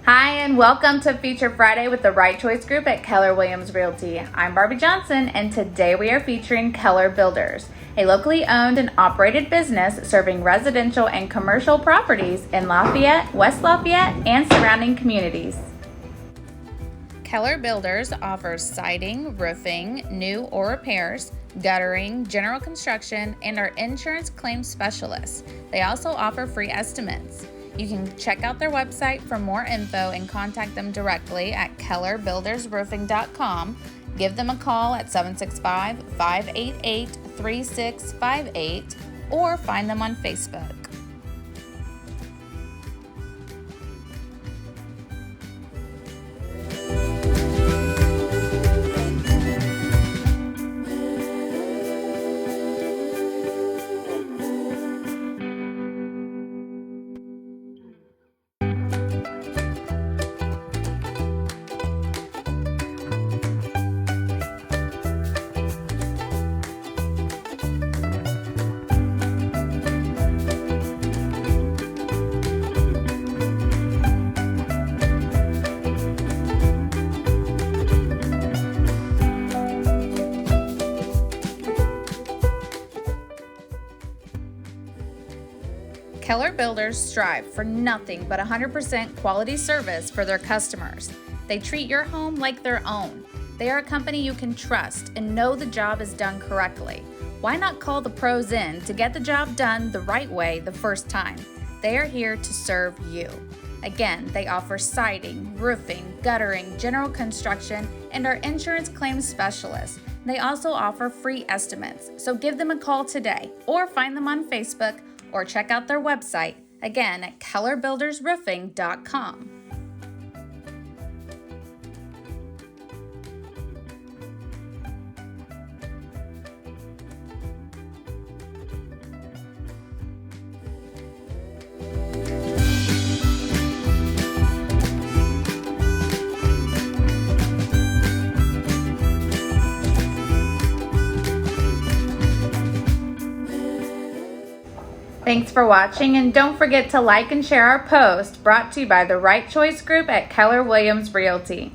Hi, and welcome to Feature Friday with the Right Choice Group at Keller Williams Realty. I'm Barbie Johnson, and today we are featuring Keller Builders, a locally owned and operated business serving residential and commercial properties in Lafayette, West Lafayette, and surrounding communities. Keller Builders offers siding, roofing, new or repairs, guttering, general construction, and are insurance claims specialists. They also offer free estimates. You can check out their website for more info and contact them directly at kellerbuildersroofing.com. Give them a call at 765-588-3658 or find them on Facebook. Keller Builders strive for nothing but 100% quality service for their customers. They treat your home like their own. They are a company you can trust and know the job is done correctly. Why not call the pros in to get the job done the right way the first time? They are here to serve you. Again, they offer siding, roofing, guttering, general construction, and are insurance claims specialists. They also offer free estimates, so give them a call today or find them on Facebook or check out their website, again at kellerbuildersroofing.com. Thanks for watching, and don't forget to like and share our post brought to you by the Right Choice Group at Keller Williams Realty.